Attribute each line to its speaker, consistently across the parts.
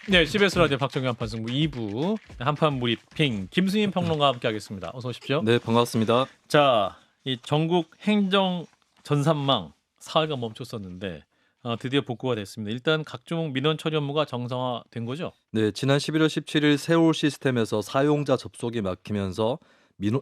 Speaker 1: 네, CBS 라디오 박정현 판승부 2부 한판 브리핑 김수인 평론가와 함께하겠습니다. 어서 오십시오.
Speaker 2: 네, 반갑습니다.
Speaker 1: 자, 이 전국 행정 전산망 사활가 멈췄었는데 드디어 복구가 됐습니다. 일단 각종 민원 처리 업무가 정상화된 거죠?
Speaker 2: 네, 지난 11월 17일 세월 시스템에서 사용자 접속이 막히면서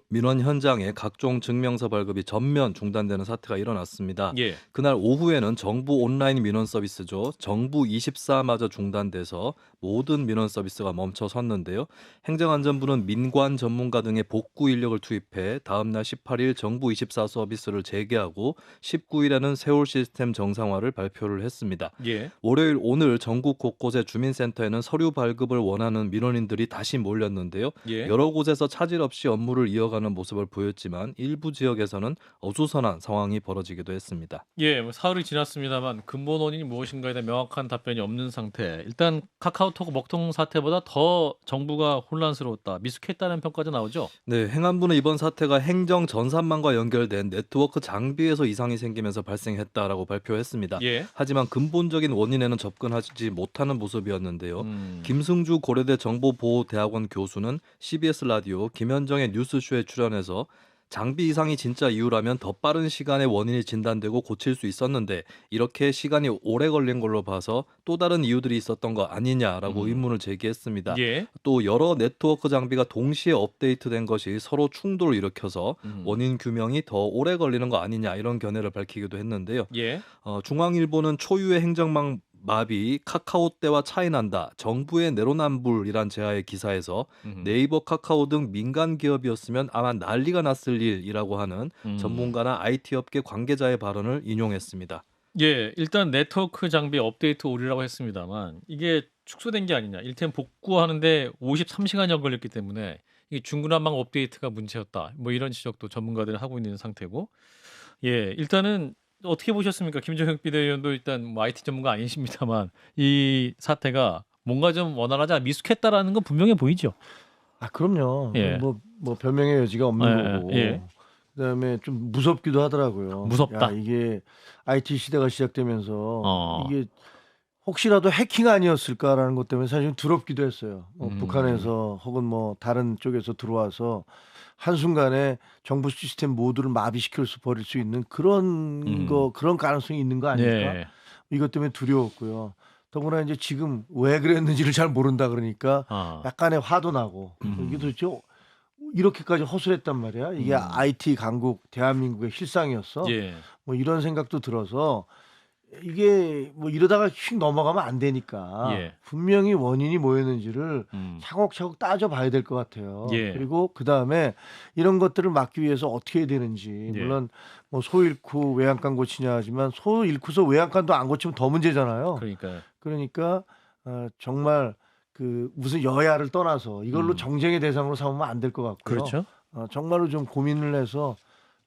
Speaker 2: 민원 현장에 각종 증명서 발급이 전면 중단되는 사태가 일어났습니다.
Speaker 1: 예.
Speaker 2: 그날 오후에는 정부 온라인 민원 서비스죠. 정부 24마저 중단돼서 모든 민원 서비스가 멈춰섰는데요. 행정안전부는 민관 전문가 등의 복구 인력을 투입해 다음날 18일 정부 24 서비스를 재개하고 19일에는 세월 시스템 정상화를 발표를 했습니다.
Speaker 1: 예.
Speaker 2: 월요일 오늘 전국 곳곳의 주민센터에는 서류 발급을 원하는 민원인들이 다시 몰렸는데요.
Speaker 1: 예.
Speaker 2: 여러 곳에서 차질 없이 업무를 이어가는 모습을 보였지만 일부 지역에서는 어수선한 상황이 벌어지기도 했습니다.
Speaker 1: 예, 뭐 사흘이 지났습니다만 근본 원인이 무엇인가에 대한 명확한 답변이 없는 상태. 일단 카카오톡 먹통 사태보다 더 정부가 혼란스러웠다, 미숙했다는 평가도 나오죠.
Speaker 2: 네, 행안부는 이번 사태가 행정 전산망과 연결된 네트워크 장비에서 이상이 생기면서 발생했다라고 발표했습니다.
Speaker 1: 예.
Speaker 2: 하지만 근본적인 원인에는 접근하지 못하는 모습이었는데요.
Speaker 1: 음.
Speaker 2: 김승주 고려대 정보보호대학원 교수는 CBS 라디오 김현정의 뉴스쇼에 출연해서 장비 이상이 진짜 이유라면 더 빠른 시간에 원인이 진단되고 고칠 수 있었는데 이렇게 시간이 오래 걸린 걸로 봐서 또 다른 이유들이 있었던 거 아니냐라고 의문을 제기했습니다.
Speaker 1: 예.
Speaker 2: 또 여러 네트워크 장비가 동시에 업데이트된 것이 서로 충돌을 일으켜서 원인 규명이 더 오래 걸리는 거 아니냐 이런 견해를 밝히기도 했는데요.
Speaker 1: 예.
Speaker 2: 중앙일보는 초유의 행정망 마비 카카오 때와 차이 난다. 정부의 내로남불이란 제하의 기사에서 네이버, 카카오 등 민간 기업이었으면 아마 난리가 났을 일이라고 하는 전문가나 IT 업계 관계자의 발언을 인용했습니다.
Speaker 1: 예, 일단 네트워크 장비 업데이트 오류라고 했습니다만 이게 축소된 게 아니냐. 일단 복구하는데 53시간이 걸렸기 때문에 이게 중구난방 업데이트가 문제였다. 뭐 이런 지적도 전문가들은 하고 있는 상태고. 예, 일단은 어떻게 보셨습니까? 김정혁 비대위원도 일단 뭐 IT 전문가 아니십니다만 이 사태가 뭔가 좀 원활하지 않아 미숙했다라는 건 분명해 보이죠.
Speaker 3: 아, 그럼요.
Speaker 1: 예.
Speaker 3: 뭐 변명의 여지가 없는
Speaker 1: 예,
Speaker 3: 거고.
Speaker 1: 예.
Speaker 3: 그다음에 좀 무섭기도 하더라고요.
Speaker 1: 무섭다.
Speaker 3: 야, 이게 IT 시대가 시작되면서
Speaker 1: 어.
Speaker 3: 이게 혹시라도 해킹 아니었을까라는 것 때문에 사실 두렵기도 했어요. 북한에서 혹은 뭐 다른 쪽에서 들어와서 한순간에 정부 시스템 모두를 마비시킬 수 버릴 수 있는 그런 그런 가능성이 있는 거 아닐까?
Speaker 1: 예.
Speaker 3: 이것 때문에 두려웠고요. 더구나 이제 지금 왜 그랬는지를 잘 모른다 그러니까
Speaker 1: 아.
Speaker 3: 약간의 화도 나고 이게 도대체 이렇게까지 허술했단 말이야. 이게 IT 강국 대한민국의 실상이었어.
Speaker 1: 예.
Speaker 3: 뭐 이런 생각도 들어서 이게 뭐 이러다가 휙 넘어가면 안 되니까
Speaker 1: 예.
Speaker 3: 분명히 원인이 뭐였는지를 차곡차곡 따져봐야 될 것 같아요.
Speaker 1: 예.
Speaker 3: 그리고 그 다음에 이런 것들을 막기 위해서 어떻게 해야 되는지 물론 뭐 소 잃고 외양간 고치냐 하지만 소 잃고서 외양간도 안 고치면 더 문제잖아요. 그러니까 정말 그 무슨 여야를 떠나서 이걸로 정쟁의 대상으로 삼으면 안 될 것 같고요.
Speaker 1: 그렇죠.
Speaker 3: 정말로 좀 고민을 해서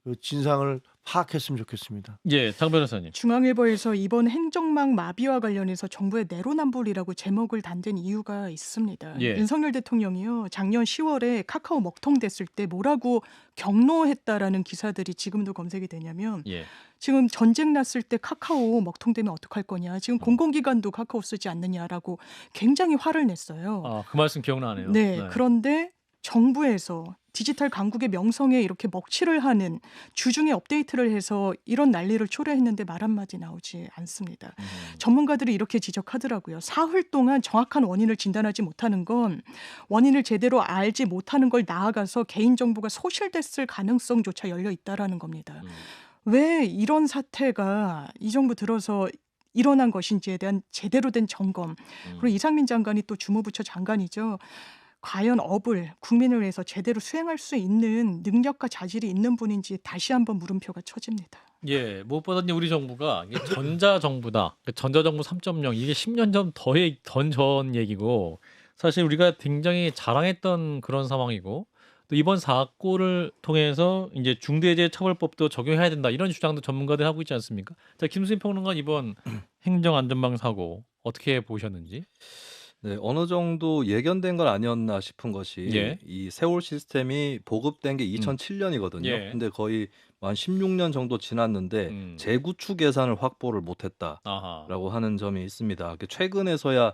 Speaker 3: 그 진상을 파악했으면 좋겠습니다.
Speaker 1: 예, 장 변호사님.
Speaker 4: 중앙일보에서 이번 행정망 마비와 관련해서 정부의 내로남불이라고 제목을 단된 이유가 있습니다.
Speaker 1: 예.
Speaker 4: 윤석열 대통령이요, 작년 10월에 카카오 먹통됐을 때 뭐라고 경로했다라는 기사들이 지금도 검색이 되냐면
Speaker 1: 예.
Speaker 4: 지금 전쟁 났을 때 카카오 먹통되면 어떡할 거냐, 지금 공공기관도 카카오 쓰지 않느냐라고 굉장히 화를 냈어요.
Speaker 1: 아, 그 말씀 기억나네요.
Speaker 4: 네, 그런데 정부에서 디지털 강국의 명성에 이렇게 먹칠을 하는 주중에 업데이트를 해서 이런 난리를 초래했는데 말 한마디 나오지 않습니다. 전문가들이 이렇게 지적하더라고요. 사흘 동안 정확한 원인을 진단하지 못하는 건 원인을 제대로 알지 못하는 걸 나아가서 개인정보가 소실됐을 가능성조차 열려 있다라는 겁니다. 왜 이런 사태가 이 정부 들어서 일어난 것인지에 대한 제대로 된 점검. 그리고 이상민 장관이 또 주무부처 장관이죠. 과연 업을 국민을 위해서 제대로 수행할 수 있는 능력과 자질이 있는 분인지 다시 한번 물음표가 쳐집니다.
Speaker 1: 예, 무엇보다 이제 우리 정부가 이게 전자정부다. 전자정부 3.0 이게 10년 전 얘기고 사실 우리가 굉장히 자랑했던 그런 상황이고 또 이번 사고를 통해서 이제 중대재해처벌법도 적용해야 된다 이런 주장도 전문가들 하고 있지 않습니까? 자, 김수인 평론가 이번 행정안전망 사고 어떻게 보셨는지?
Speaker 2: 네, 어느 정도 예견된 건 아니었나 싶은 것이 이 세월 시스템이 보급된 게 2007년이거든요.
Speaker 1: 예.
Speaker 2: 근데 거의 한 16년 정도 지났는데 재구축 예산을 확보를 못했다라고 하는 점이 있습니다. 최근에서야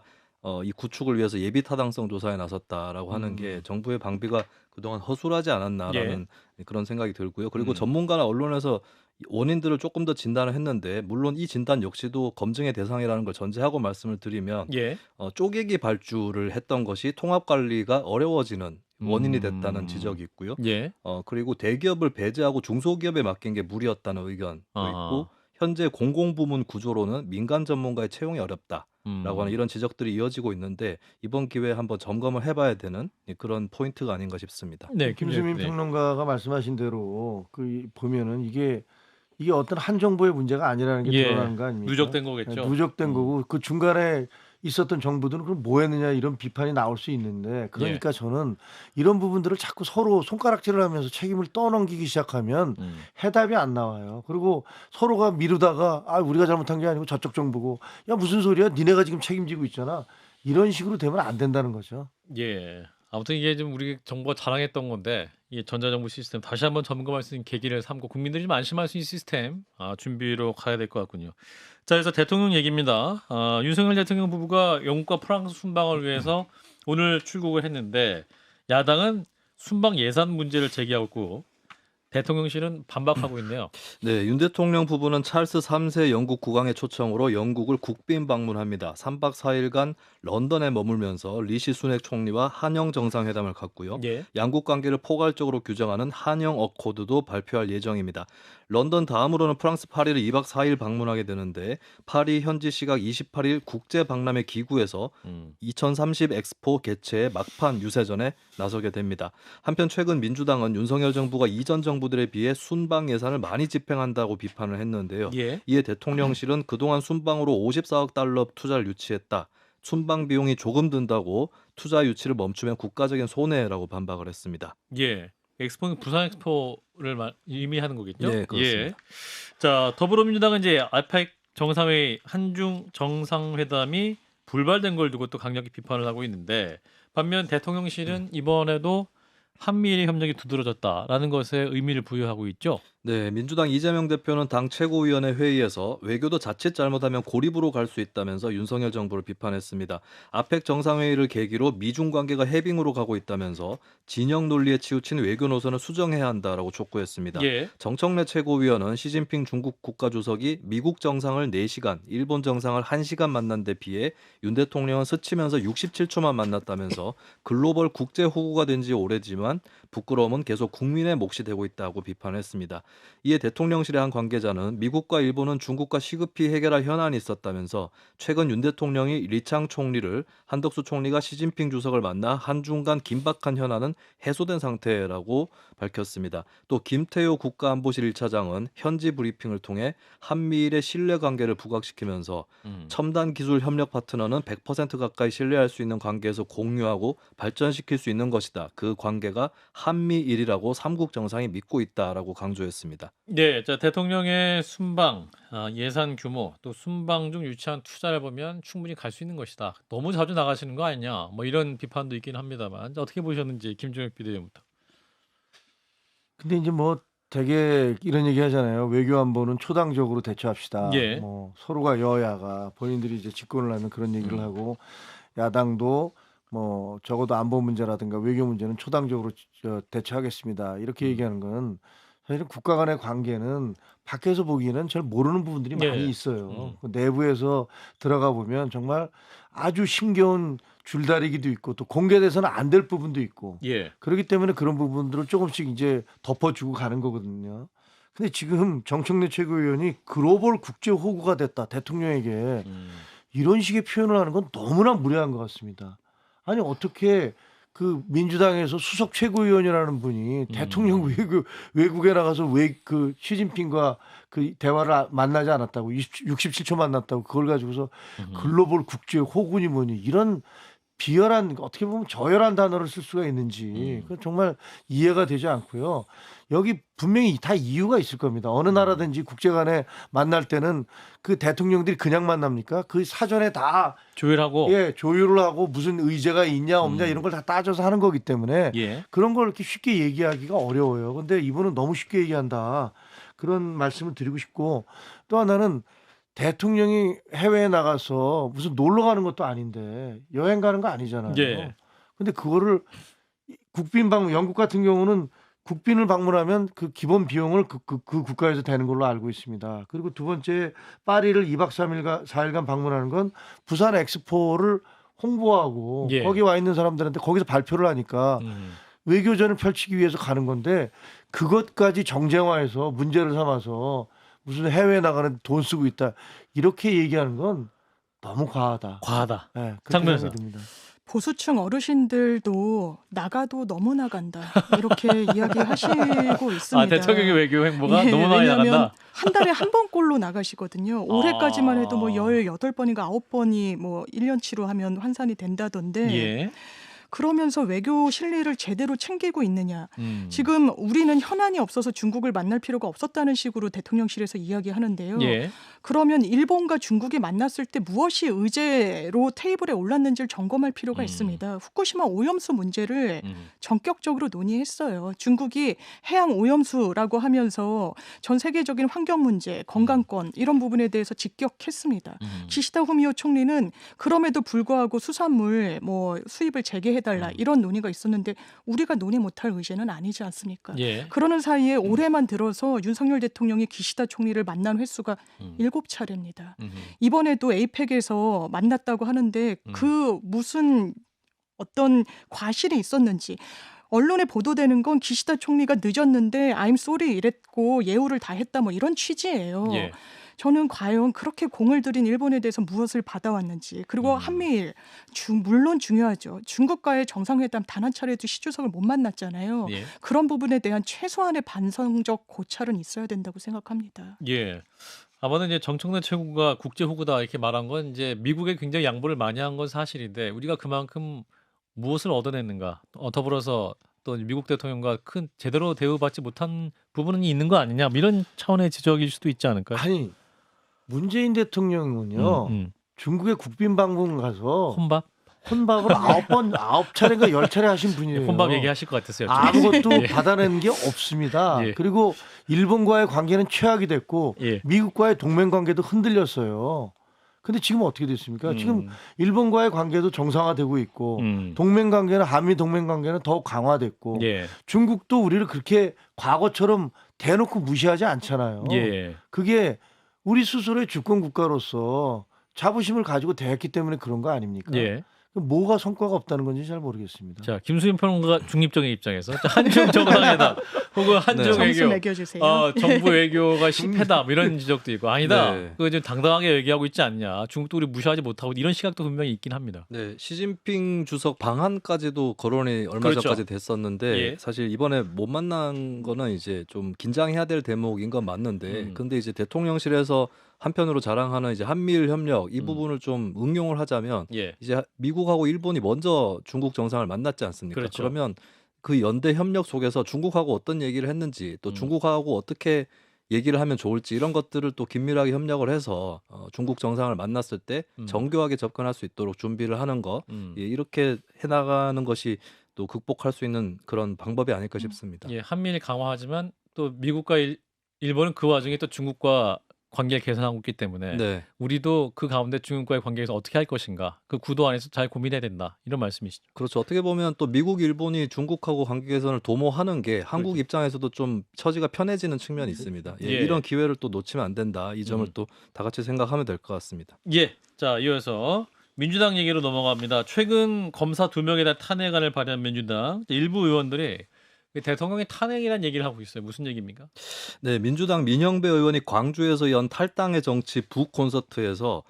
Speaker 2: 이 구축을 위해서 예비 타당성 조사에 나섰다라고 하는 게 정부의 방비가 그동안 허술하지 않았나라는 그런 생각이 들고요. 그리고 전문가나 언론에서 원인들을 조금 더 진단을 했는데 물론 이 진단 역시도 검증의 대상이라는 걸 전제하고 말씀을 드리면 쪼개기 발주를 했던 것이 통합 관리가 어려워지는 원인이 됐다는 지적이 있고요. 그리고 대기업을 배제하고 중소기업에 맡긴 게 무리였다는 의견도 있고 현재 공공부문 구조로는 민간 전문가의 채용이 어렵다라고 하는 이런 지적들이 이어지고 있는데 이번 기회에 한번 점검을 해봐야 되는 그런 포인트가 아닌가 싶습니다.
Speaker 3: 네, 김수민 평론가가 말씀하신 대로 보면은 이게 어떤 한 정부의 문제가 아니라는 게 드러나는 거 아닙니까?
Speaker 1: 누적된 거겠죠.
Speaker 3: 누적된 거고 그 중간에 있었던 정부들은 그럼 뭐 했느냐 이런 비판이 나올 수 있는데 그러니까 저는 이런 부분들을 자꾸 서로 손가락질을 하면서 책임을 떠넘기기 시작하면 해답이 안 나와요. 그리고 서로가 미루다가 우리가 잘못한 게 아니고 저쪽 정부고 야 무슨 소리야 니네가 지금 책임지고 있잖아. 이런 식으로 되면 안 된다는 거죠.
Speaker 1: 아무튼 이게 좀 우리 정부가 자랑했던 건데 이 전자정부 시스템 다시 한번 점검할 수 있는 계기를 삼고 국민들이 좀 안심할 수 있는 시스템 준비로 가야 될 것 같군요. 자, 그래서 대통령 얘기입니다. 윤석열 대통령 부부가 영국과 프랑스 순방을 위해서 오늘 출국을 했는데 야당은 순방 예산 문제를 제기하고 있고 대통령실은 반박하고 있네요.
Speaker 2: 네, 윤 대통령 부부는 찰스 3세 영국 국왕의 초청으로 영국을 국빈 방문합니다. 3박 4일간 런던에 머물면서 리시 수넥 총리와 한영 정상회담을 갖고요. 양국 관계를 포괄적으로 규정하는 한영 어코드도 발표할 예정입니다. 런던 다음으로는 프랑스 파리를 2박 4일 방문하게 되는데 파리 현지 시각 28일 국제 박람회 기구에서 2030 엑스포 개최의 막판 유세전에 나서게 됩니다. 한편 최근 민주당은 윤석열 정부가 이전 정부들에 비해 순방 예산을 많이 집행한다고 비판을 했는데요. 이에 대통령실은 그동안 순방으로 54억 달러 투자를 유치했다. 순방 비용이 조금 든다고 투자 유치를 멈추면 국가적인 손해라고 반박을 했습니다.
Speaker 1: 엑스포는 부산 엑스포를 의미하는 거겠죠?
Speaker 2: 네, 그렇습니다.
Speaker 1: 자, 더불어민주당은 이제 아펙 정상회의 한중 정상회담이 불발된 걸 두고 또 강력히 비판을 하고 있는데 반면 대통령실은 이번에도 한미일 협력이 두드러졌다라는 것에 의미를 부여하고 있죠.
Speaker 2: 네, 민주당 이재명 대표는 당 최고위원회 회의에서 외교도 자칫 잘못하면 고립으로 갈 수 있다면서 윤석열 정부를 비판했습니다. 아펙 정상회의를 계기로 미중 관계가 해빙으로 가고 있다면서 진영 논리에 치우친 외교 노선을 수정해야 한다라고 촉구했습니다. 정청래 최고위원은 시진핑 중국 국가주석이 미국 정상을 4시간, 일본 정상을 1시간 만난 데 비해 윤 대통령은 스치면서 67초만 만났다면서 글로벌 국제 호구가 된 지 오래지만 부끄러움은 계속 국민의 몫이 되고 있다고 비판했습니다. 이에 대통령실의 한 관계자는 미국과 일본은 중국과 시급히 해결할 현안이 있었다면서 최근 윤 대통령이 리창 총리를 한덕수 총리가 시진핑 주석을 만나 한중 간 긴박한 현안은 해소된 상태라고 밝혔습니다. 또 김태효 국가안보실 1차장은 현지 브리핑을 통해 한미일의 신뢰관계를 부각시키면서 첨단 기술 협력 파트너는 100% 가까이 신뢰할 수 있는 관계에서 공유하고 발전시킬 수 있는 것이다. 그 관계가 한미일이라고 3국 정상이 믿고 있다라고 강조했습니다.
Speaker 1: 자, 대통령의 순방 예산 규모 또 순방 중 유치한 투자를 보면 충분히 갈 수 있는 것이다. 너무 자주 나가시는 거 아니냐? 뭐 이런 비판도 있긴 합니다만 어떻게 보셨는지 김종혁 비대위원부터.
Speaker 3: 근데 이제 뭐 되게 이런 얘기 하잖아요. 외교 안보는 초당적으로 대처합시다. 뭐 서로가 여야가 본인들이 이제 집권을 하면 그런 얘기를 하고 야당도 뭐 적어도 안보 문제라든가 외교 문제는 초당적으로 대처하겠습니다. 이렇게 얘기하는 건 사실은 국가 간의 관계는 밖에서 보기에는 잘 모르는 부분들이 많이 있어요. 그 내부에서 들어가 보면 정말 아주 힘겨운 줄다리기도 있고 또 공개돼서는 안 될 부분도 있고 그렇기 때문에 그런 부분들을 조금씩 이제 덮어주고 가는 거거든요. 근데 지금 정청래 최고위원이 글로벌 국제 호구가 됐다 대통령에게 이런 식의 표현을 하는 건 너무나 무례한 것 같습니다. 아니 어떻게 그 민주당에서 수석 최고위원이라는 분이 대통령 외국에 나가서 그 시진핑과 그 대화를 만나지 않았다고 67초 만났다고 그걸 가지고서 글로벌 국제 호구니 뭐니 이런 비열한 어떻게 보면 저열한 단어를 쓸 수가 있는지 그건 정말 이해가 되지 않고요. 여기 분명히 다 이유가 있을 겁니다. 어느 나라든지 국제 간에 만날 때는 그 대통령들이 그냥 만납니까? 그 사전에 다
Speaker 1: 조율하고
Speaker 3: 조율을 하고 무슨 의제가 있냐 없냐 이런 걸 다 따져서 하는 거기 때문에 그런 걸 이렇게 쉽게 얘기하기가 어려워요. 근데 이분은 너무 쉽게 얘기한다. 그런 말씀을 드리고 싶고 또 하나는 대통령이 해외에 나가서 무슨 놀러 가는 것도 아닌데 여행 가는 거 아니잖아요.
Speaker 1: 예.
Speaker 3: 근데 그거를 국빈 방문, 영국 같은 경우는 국빈을 방문하면 그 기본 비용을 그 국가에서 되는 걸로 알고 있습니다. 그리고 두 번째, 파리를 2박 3일간 4일간 방문하는 건 부산 엑스포를 홍보하고
Speaker 1: 예.
Speaker 3: 거기 와 있는 사람들한테 거기서 발표를 하니까 외교전을 펼치기 위해서 가는 건데 그것까지 정쟁화해서 문제를 삼아서 무슨 해외에 나가는 돈 쓰고 있다 이렇게 얘기하는 건 너무 과하다.
Speaker 1: 과하다.
Speaker 3: 네, 그렇게
Speaker 1: 장면에서.
Speaker 3: 생각이 듭니다.
Speaker 4: 보수층 어르신들도 나가도 너무 나간다 이렇게 이야기하시고 있습니다.
Speaker 1: 대통령의 외교 행보가
Speaker 4: 예,
Speaker 1: 너무 많이
Speaker 4: 왜냐하면
Speaker 1: 나간다.
Speaker 4: 한 달에 한 번꼴로 나가시거든요. 올해까지만 해도 뭐 18번인가 9번이 뭐 1년치로 하면 환산이 된다던데
Speaker 1: 예.
Speaker 4: 그러면서 외교 실리를 제대로 챙기고 있느냐. 지금 우리는 현안이 없어서 중국을 만날 필요가 없었다는 식으로 대통령실에서 이야기하는데요.
Speaker 1: 예.
Speaker 4: 그러면 일본과 중국이 만났을 때 무엇이 의제로 테이블에 올랐는지를 점검할 필요가 있습니다. 후쿠시마 오염수 문제를 전격적으로 논의했어요. 중국이 해양 오염수라고 하면서 전 세계적인 환경 문제, 건강권 이런 부분에 대해서 직격했습니다. 기시다 후미오 총리는 그럼에도 불구하고 수산물 뭐 수입을 재개해달라 이런 논의가 있었는데 우리가 논의 못할 의제는 아니지 않습니까?
Speaker 1: 예.
Speaker 4: 그러는 사이에 올해만 들어서 윤석열 대통령이 기시다 총리를 만난 횟수가 7차례입니다. 이번에도 에이펙에서 만났다고 하는데 그 무슨 어떤 과실이 있었는지 언론에 보도되는 건 기시다 총리가 늦었는데 I'm sorry 이랬고 예우를 다 했다 뭐 이런 취지예요.
Speaker 1: 예.
Speaker 4: 저는 과연 그렇게 공을 들인 일본에 대해서 무엇을 받아왔는지 그리고 한미일 물론 중요하죠. 중국과의 정상회담 단 한 차례도 시 주석을 못 만났잖아요.
Speaker 1: 예.
Speaker 4: 그런 부분에 대한 최소한의 반성적 고찰은 있어야 된다고 생각합니다.
Speaker 1: 예. 아마도 이제 정청래 최고가 국제 호구다 이렇게 말한 건 이제 미국에 굉장히 양보를 많이 한 건 사실인데 우리가 그만큼 무엇을 얻어냈는가 더불어서 또 미국 대통령과 큰 제대로 대우받지 못한 부분이 있는 거 아니냐 뭐 이런 차원의 지적일 수도 있지 않을까요?
Speaker 3: 아니 문재인 대통령은요 중국에 국빈 방문 가서 혼밥을 9차례인가 10차례 하신 분이에요.
Speaker 1: 혼밥 얘기하실 것 같았어요.
Speaker 3: 아무것도 받아내는 게 없습니다.
Speaker 1: 예.
Speaker 3: 그리고 일본과의 관계는 최악이 됐고
Speaker 1: 예.
Speaker 3: 미국과의 동맹 관계도 흔들렸어요. 근데 지금 어떻게 됐습니까? 지금 일본과의 관계도 정상화되고 있고 동맹 관계는 한미 동맹 관계는 더욱 강화됐고
Speaker 1: 예.
Speaker 3: 중국도 우리를 그렇게 과거처럼 대놓고 무시하지 않잖아요.
Speaker 1: 예.
Speaker 3: 그게 우리 스스로의 주권 국가로서 자부심을 가지고 대했기 때문에 그런 거 아닙니까?
Speaker 1: 예.
Speaker 3: 뭐가 성과가 없다는 건지 잘 모르겠습니다.
Speaker 1: 자, 김수인 평론가가 중립적인 입장에서 한중 정상회담 혹은 한중
Speaker 3: 네.
Speaker 4: 점수
Speaker 1: 외교,
Speaker 4: 매겨주세요.
Speaker 1: 정부 외교가 실패다 뭐 이런 지적도 있고 아니다.
Speaker 2: 네.
Speaker 1: 그거 지금 당당하게 얘기하고 있지 않냐. 중국도 우리 무시하지 못하고 이런 시각도 분명히 있긴 합니다.
Speaker 2: 네, 시진핑 주석 방한까지도 거론이 얼마
Speaker 1: 그렇죠.
Speaker 2: 전까지 됐었는데
Speaker 1: 예.
Speaker 2: 사실 이번에 못 만난 거는 이제 좀 긴장해야 될 대목인 건 맞는데 근데 이제 대통령실에서 한편으로 자랑하는 이제 한미일 협력 이 부분을 좀 응용을 하자면
Speaker 1: 예.
Speaker 2: 이제 미국하고 일본이 먼저 중국 정상을 만났지 않습니까?
Speaker 1: 그렇죠.
Speaker 2: 그러면 그 연대 협력 속에서 중국하고 어떤 얘기를 했는지 또 중국하고 어떻게 얘기를 하면 좋을지 이런 것들을 또 긴밀하게 협력을 해서 중국 정상을 만났을 때 정교하게 접근할 수 있도록 준비를 하는 거 예, 이렇게 해나가는 것이 또 극복할 수 있는 그런 방법이 아닐까 싶습니다.
Speaker 1: 예, 한미일 강화하지만 또 미국과 일본은 그 와중에 또 중국과 관계를 개선하고 있기 때문에
Speaker 2: 네.
Speaker 1: 우리도 그 가운데 중국과의 관계에서 어떻게 할 것인가 그 구도 안에서 잘 고민해야 된다 이런 말씀이시죠.
Speaker 2: 그렇죠. 어떻게 보면 또 미국, 일본이 중국하고 관계 개선을 도모하는 게 한국
Speaker 1: 그렇죠.
Speaker 2: 입장에서도 좀 처지가 편해지는 측면이 있습니다. 예,
Speaker 1: 예.
Speaker 2: 이런 기회를 또 놓치면 안 된다. 이 점을 또 다 같이 생각하면 될 것 같습니다.
Speaker 1: 예, 자 이어서 민주당 얘기로 넘어갑니다. 최근 검사 2명에 대한 탄핵안을 발의한 민주당 일부 의원들이 대통령의 탄핵이라는 얘기를 하고 있어요. 무슨 얘기입니까?
Speaker 2: 네, 민주당 민영배 의원이 광주에서 연 탈당의 정치 북 콘서트에서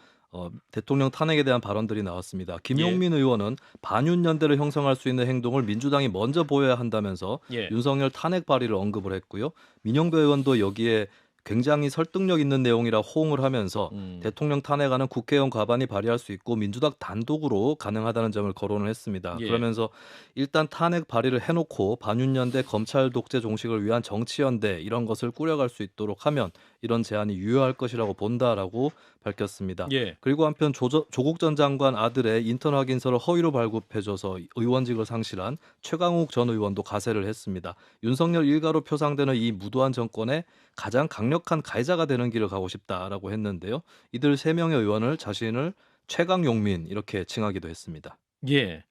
Speaker 2: 대통령 탄핵에 대한 발언들이 나왔습니다. 김용민 의원은 반윤연대를 형성할 수 있는 행동을 민주당이 먼저 보여야 한다면서 윤석열 탄핵 발의를 언급을 했고요. 민영배 의원도 여기에 굉장히 설득력 있는 내용이라 호응을 하면서 대통령 탄핵안은 국회의원 과반이 발의할 수 있고 민주당 단독으로 가능하다는 점을 거론을 했습니다. 그러면서 일단 탄핵 발의를 해놓고 반윤연대 검찰 독재 종식을 위한 정치연대 이런 것을 꾸려갈 수 있도록 하면 이런 제안이 유효할 것이라고 본다라고 밝혔습니다. 그리고 한편 조국 전 장관 아들의 인턴 확인서를 허위로 발급해줘서 의원직을 상실한 최강욱 전 의원도 가세를 했습니다. 윤석열 일가로 표상되는 이 무도한 정권에 가장 강력한 가해자가 되는 길을 가고 싶다라고 했는데요. 이들 3명의 의원을 자신을 최강 용민 이렇게 칭하기도 했습니다.
Speaker 1: 예.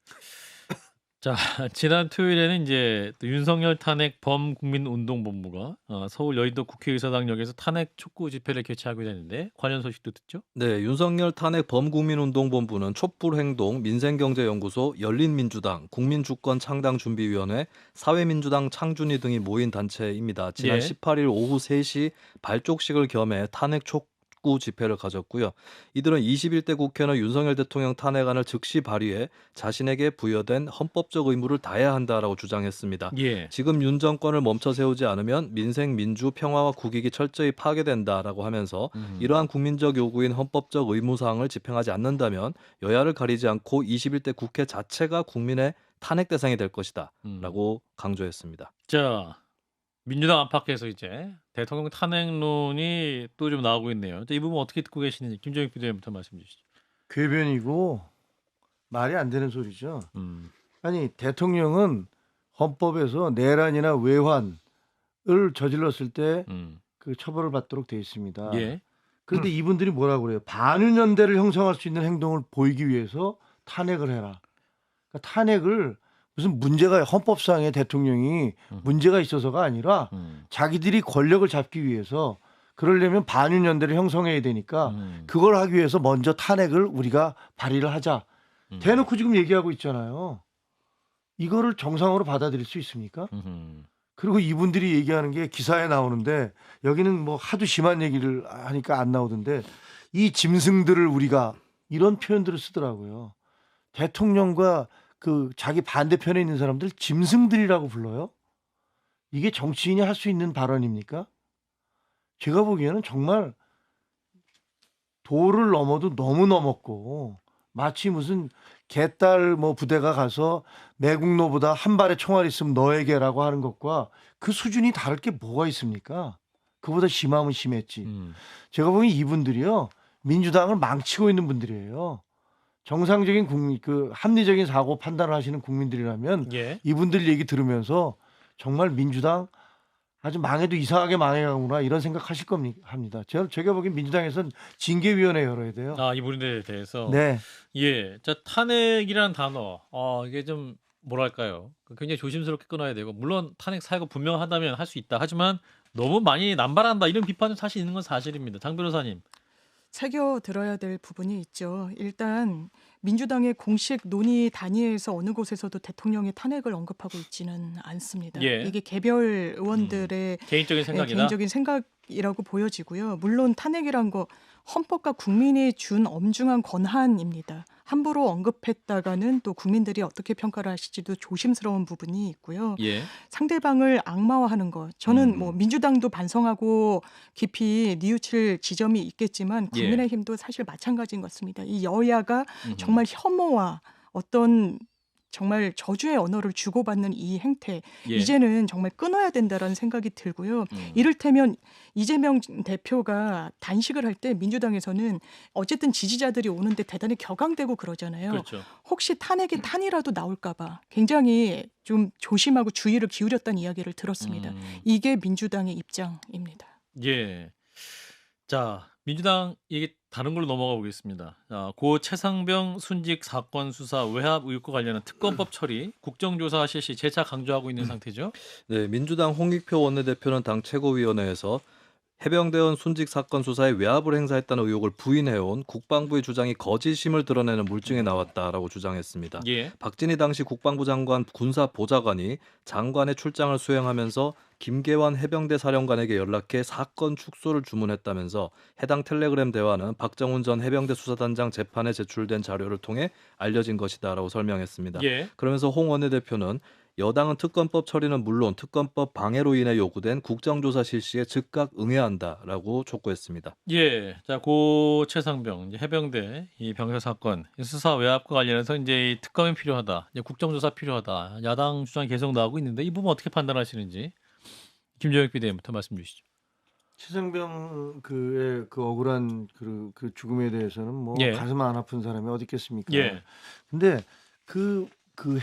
Speaker 1: 자, 지난 토요일에는 이제 또 윤석열 탄핵 범국민운동본부가 서울 여의도 국회의사당역에서 탄핵 촉구 집회를 개최하게 되는데 관련 소식도 듣죠?
Speaker 2: 네, 윤석열 탄핵 범국민운동본부는 촛불행동, 민생경제연구소, 열린민주당, 국민주권창당준비위원회, 사회민주당 창준이 등이 모인 단체입니다. 지난
Speaker 1: 예.
Speaker 2: 18일 오후 3시 발족식을 겸해 탄핵 촉구 집회를 가졌고요. 이들은 21대 국회는 윤석열 대통령 탄핵안을 즉시 발의해 자신에게 부여된 헌법적 의무를 다해야 한다라고 주장했습니다.
Speaker 1: 예.
Speaker 2: 지금 윤 정권을 멈춰 세우지 않으면 민생, 민주, 평화와 국익이 철저히 파괴된다라고 하면서 이러한 국민적 요구인 헌법적 의무사항을 집행하지 않는다면 여야를 가리지 않고 21대 국회 자체가 국민의 탄핵 대상이 될 것이다 라고 강조했습니다.
Speaker 1: 자, 민주당 안팎에서 이제 대통령 탄핵론이 또 좀 나오고 있네요. 이 부분 어떻게 듣고 계시는지 김정익 비대위원부터 말씀 주시죠.
Speaker 3: 궤변이고 말이 안 되는 소리죠.
Speaker 1: 음.
Speaker 3: 아니 대통령은 헌법에서 내란이나 외환을 저질렀을 때 그 처벌을 받도록 돼 있습니다.
Speaker 1: 예.
Speaker 3: 그런데 이분들이 뭐라고 그래요? 반윤연대를 형성할 수 있는 행동을 보이기 위해서 탄핵을 해라. 그러니까 탄핵을 무슨 문제가 헌법상의 대통령이 문제가 있어서가 아니라 자기들이 권력을 잡기 위해서 그러려면 반윤연대를 형성해야 되니까 그걸 하기 위해서 먼저 탄핵을 우리가 발의를 하자. 대놓고 지금 얘기하고 있잖아요. 이거를 정상으로 받아들일 수 있습니까? 그리고 이분들이 얘기하는 게 기사에 나오는데 여기는 뭐 하도 심한 얘기를 하니까 안 나오던데 이 짐승들을 우리가 이런 표현들을 쓰더라고요. 대통령과 그 자기 반대편에 있는 사람들 짐승들이라고 불러요? 이게 정치인이 할 수 있는 발언입니까? 제가 보기에는 정말 도를 넘어도 너무 넘었고 마치 무슨 개딸 뭐 부대가 가서 매국노보다 한 발의 총알이 있으면 너에게라고 하는 것과 그 수준이 다를 게 뭐가 있습니까? 그보다 심하면 심했지. 제가 보기엔 이분들이요 민주당을 망치고 있는 분들이에요. 정상적인 국민, 그 합리적인 사고 판단을 하시는 국민들이라면
Speaker 1: 예.
Speaker 3: 이분들 얘기 들으면서 정말 민주당 아주 망해도 이상하게 망해가구나 이런 생각하실 겁니다. 제가 보기엔 민주당에서는 징계위원회 열어야 돼요.
Speaker 1: 이 부분에 대해서.
Speaker 3: 네.
Speaker 1: 예. 자, 탄핵이라는 단어. 이게 좀 뭐랄까요? 굉장히 조심스럽게 끊어야 되고 물론 탄핵 사유가 분명하다면 할 수 있다. 하지만 너무 많이 남발한다 이런 비판은 사실 있는 건 사실입니다. 장 변호사님.
Speaker 4: 새겨 들어야 될 부분이 있죠. 일단 민주당의 공식 논의 단위에서 어느 곳에서도 대통령의 탄핵을 언급하고 있지는 않습니다.
Speaker 1: 예.
Speaker 4: 이게 개별 의원들의
Speaker 1: 개인적인 생각이다.
Speaker 4: 개인적인 생각이라고 보여지고요. 물론 탄핵이란 거 헌법과 국민이 준 엄중한 권한입니다. 함부로 언급했다가는 또 국민들이 어떻게 평가를 하실지도 조심스러운 부분이 있고요.
Speaker 1: 예.
Speaker 4: 상대방을 악마화하는 것. 저는 뭐 민주당도 반성하고 깊이 뉘우칠 지점이 있겠지만 국민의힘도 사실 마찬가지인 것 같습니다. 이 여야가 정말 혐오와 어떤 정말 저주의 언어를 주고받는 이 행태 이제는 정말 끊어야 된다라는 생각이 들고요. 이를테면 이재명 대표가 단식을 할 때 민주당에서는 어쨌든 지지자들이 오는데 대단히 격앙되고 그러잖아요.
Speaker 1: 그렇죠.
Speaker 4: 혹시 탄핵이 탄이라도 나올까 봐 굉장히 좀 조심하고 주의를 기울였다는 이야기를 들었습니다. 이게 민주당의 입장입니다.
Speaker 1: 예. 자, 민주당 얘기 다른 걸로 넘어가 보겠습니다. 고 최상병 순직 사건 수사 외압 의혹과 관련한 특검법 처리, 국정조사 실시 재차 강조하고 있는 상태죠.
Speaker 2: 네, 민주당 홍익표 원내대표는 당 최고위원회에서 해병대원 순직 사건 수사에 외압을 행사했다는 의혹을 부인해온 국방부의 주장이 거짓임을 드러내는 물증이 나왔다라고 주장했습니다.
Speaker 1: 예.
Speaker 2: 박진희 당시 국방부 장관 군사보좌관이 장관의 출장을 수행하면서 김계환 해병대 사령관에게 연락해 사건 축소를 주문했다면서 해당 텔레그램 대화는 박정훈 전 해병대 수사단장 재판에 제출된 자료를 통해 알려진 것이다라고 설명했습니다.
Speaker 1: 예.
Speaker 2: 그러면서 홍 원내대표는 여당은 특검법 처리는 물론 특검법 방해로 인해 요구된 국정조사 실시에 즉각 응해야 한다라고 촉구했습니다.
Speaker 1: 예. 자, 고 최상병 이제 해병대 이 병사 사건 수사 외압과 관련해서 이제 이 특검이 필요하다. 이제 국정조사 필요하다. 야당 주장이 계속 나오고 있는데 이 부분 어떻게 판단하시는지 김정익 비대위원부터 말씀 주시죠.
Speaker 3: 최상병 그의 그 억울한 그 죽음에 대해서는 뭐
Speaker 1: 예.
Speaker 3: 가슴 안 아픈 사람이 어디 있겠습니까?
Speaker 1: 예.
Speaker 3: 근데 그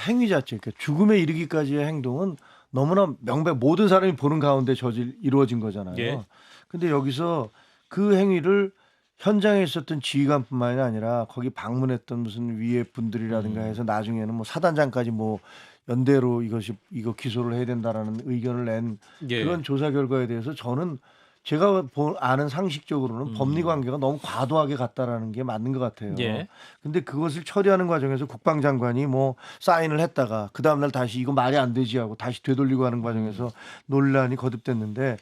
Speaker 3: 행위 자체, 그러니까 죽음에 이르기까지의 행동은 너무나 모든 사람이 보는 가운데 이루어진 거잖아요.
Speaker 1: 예.
Speaker 3: 근데 여기서 그 행위를 현장에 있었던 지휘관뿐만이 아니라 거기 방문했던 무슨 위에 분들이라든가 해서 나중에는 뭐 사단장까지 뭐 연대로 이거 기소를 해야 된다라는 의견을 낸
Speaker 1: 예.
Speaker 3: 그런 조사 결과에 대해서 저는 제가 아는 상식적으로는 법리 관계가 너무 과도하게 갔다라는 게 맞는 것 같아요.
Speaker 1: 예.
Speaker 3: 근데 그것을 처리하는 과정에서 국방장관이 뭐 사인을 했다가 그 다음날 다시 이거 말이 안 되지 하고 다시 되돌리고 하는 과정에서 논란이 거듭됐는데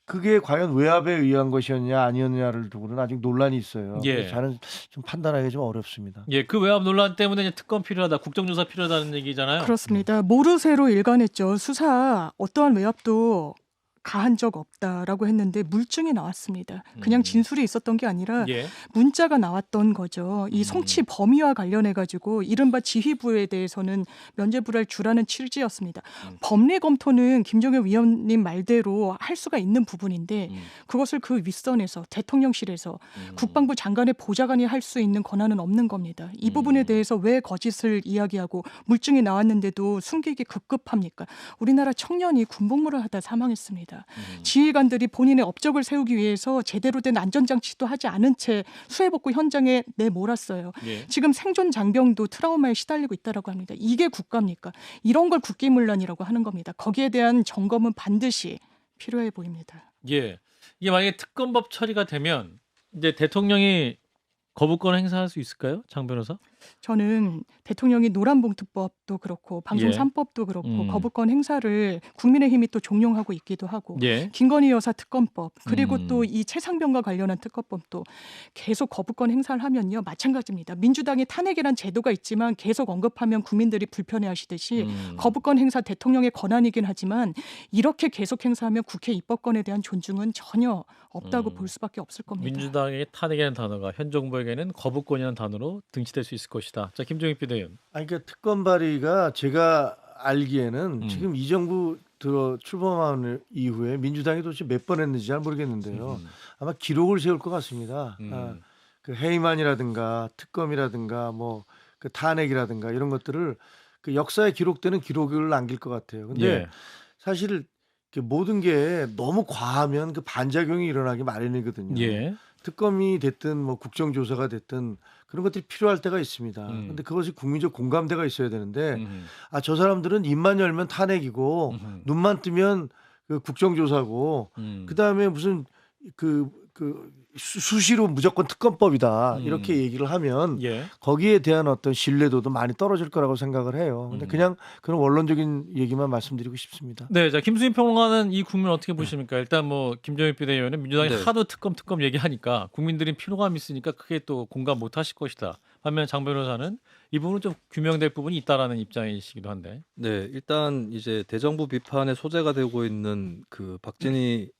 Speaker 3: 그게 과연 외압에 의한 것이었냐 아니었냐를 두고는 아직 논란이 있어요.
Speaker 1: 예.
Speaker 3: 그래서 저는 좀 판단하기 좀 어렵습니다.
Speaker 1: 예, 그 외압 논란 때문에 이제 특검 필요하다, 국정조사 필요하다는 얘기잖아요.
Speaker 4: 그렇습니다. 모르쇠로 일관했죠. 수사 어떠한 외압도 가한 적 없다라고 했는데 물증이 나왔습니다. 그냥 진술이 있었던 게 아니라
Speaker 1: 예.
Speaker 4: 문자가 나왔던 거죠. 이 송치 범위와 관련해 가지고 이른바 지휘부에 대해서는 면죄부를 주라는 취지였습니다. 법리 검토는 김종현 위원님 말대로 할 수가 있는 부분인데 그것을 그 윗선에서 대통령실에서 국방부 장관의 보좌관이 할 수 있는 권한은 없는 겁니다. 이 부분에 대해서 왜 거짓을 이야기하고 물증이 나왔는데도 숨기기 급급합니까? 우리나라 청년이 군복무를 하다 사망했습니다. 지휘관들이 본인의 업적을 세우기 위해서 제대로 된 안전장치도 하지 않은 채 수해복구 현장에 내몰았어요.
Speaker 1: 예.
Speaker 4: 지금 생존 장병도 트라우마에 시달리고 있다라고 합니다. 이게 국가입니까? 이런 걸 국기문란이라고 하는 겁니다. 거기에 대한 점검은 반드시 필요해 보입니다.
Speaker 1: 예. 이게 만약에 특검법 처리가 되면 이제 대통령이 거부권 행사할 수 있을까요? 장 변호사?
Speaker 4: 저는 대통령이 노란봉투법도 그렇고 방송
Speaker 1: 예.
Speaker 4: 3법도 그렇고 거부권 행사를 국민의힘이 또 종용하고 있기도 하고
Speaker 1: 예.
Speaker 4: 김건희 여사 특검법 그리고 또 이 최상병과 관련한 특검법도 계속 거부권 행사를 하면요 마찬가지입니다. 민주당이 탄핵이란 제도가 있지만 계속 언급하면 국민들이 불편해하시듯이 거부권 행사 대통령의 권한이긴 하지만 이렇게 계속 행사하면 국회 입법권에 대한 존중은 전혀 없다고 볼 수밖에 없을 겁니다.
Speaker 1: 민주당의 탄핵이라는 단어가 현 정부에게는 거부권이라는 단어로 등치될 수 있을 것이다. 자, 김종익 비대위원.
Speaker 3: 아니 그러니까 특검 발의가 제가 알기에는 지금 이 정부 출범한 이후에 민주당이 도대체 몇 번 했는지 잘 모르겠는데요. 아마 기록을 세울 것 같습니다. 그 해임안이라든가 특검이라든가 뭐 그 탄핵이라든가 이런 것들을 그 역사에 기록되는 기록을 남길 것 같아요. 근데
Speaker 1: 예.
Speaker 3: 사실 모든 게 너무 과하면 그 반작용이 일어나기 마련이거든요.
Speaker 1: 예.
Speaker 3: 특검이 됐든 뭐 국정조사가 됐든 그런 것들이 필요할 때가 있습니다. 근데 그것이 국민적 공감대가 있어야 되는데 저 사람들은 입만 열면 탄핵이고 눈만 뜨면 그 국정조사고 그다음에 무슨 수시로 무조건 특검법이다 이렇게 얘기를 하면
Speaker 1: 예.
Speaker 3: 거기에 대한 어떤 신뢰도도 많이 떨어질 거라고 생각을 해요. 근데 그냥 그런 원론적인 얘기만 말씀드리고 싶습니다.
Speaker 1: 네, 자 김수인 평론가는 이 국면 어떻게 보십니까? 일단 뭐 김종익 비대위원은 민주당이
Speaker 2: 네.
Speaker 1: 하도 특검 얘기하니까 국민들이 피로감이 있으니까 크게 또 공감 못하실 것이다. 반면 장 변호사는 이 부분은 좀 규명될 부분이 있다라는 입장이시기도 한데.
Speaker 2: 네, 일단 이제 대정부 비판의 소재가 되고 있는 그 박진희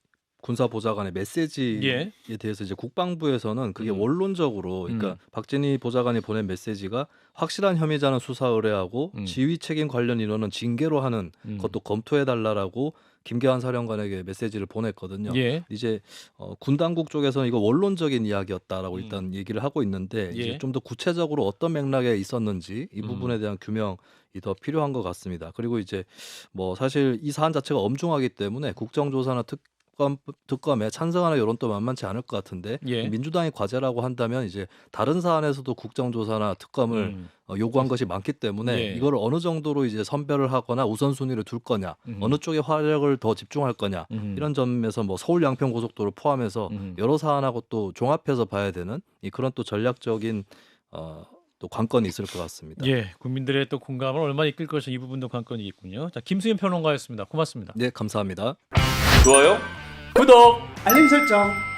Speaker 2: 군사보좌관의 메시지에
Speaker 1: 예.
Speaker 2: 대해서 이제 국방부에서는 그게 원론적으로 그러니까 박진희 보좌관이 보낸 메시지가 확실한 혐의자는 수사 의뢰하고 지휘 책임 관련 인원은 징계로 하는 것도 검토해 달라라고 김계환 사령관에게 메시지를 보냈거든요.
Speaker 1: 예.
Speaker 2: 이제 군 당국 쪽에서는 이거 원론적인 이야기였다라고 일단 얘기를 하고 있는데
Speaker 1: 예.
Speaker 2: 이제 좀 더 구체적으로 어떤 맥락에 있었는지 이 부분에 대한 규명이 더 필요한 것 같습니다. 그리고 이제 뭐 사실 이 사안 자체가 엄중하기 때문에 국정조사나 특검에 찬성하는 여론도 만만치 않을 것 같은데
Speaker 1: 예.
Speaker 2: 민주당이 과제라고 한다면 이제 다른 사안에서도 국정조사나 특검을 요구한 것이 많기 때문에
Speaker 1: 예.
Speaker 2: 이걸 어느 정도로 이제 선별을 하거나 우선순위를 둘 거냐, 어느 쪽에 화력을 더 집중할 거냐 이런 점에서 뭐 서울 양평 고속도로 포함해서 여러 사안하고 또 종합해서 봐야 되는 그런 또 전략적인 또 관건이 있을 것 같습니다.
Speaker 1: 예, 국민들의 또 공감을 얼마나 이끌 것이 이 부분도 관건이 있군요. 자, 김수인 평론가였습니다. 고맙습니다.
Speaker 2: 네, 감사합니다.
Speaker 1: 좋아요, 구독.
Speaker 5: 알림 설정.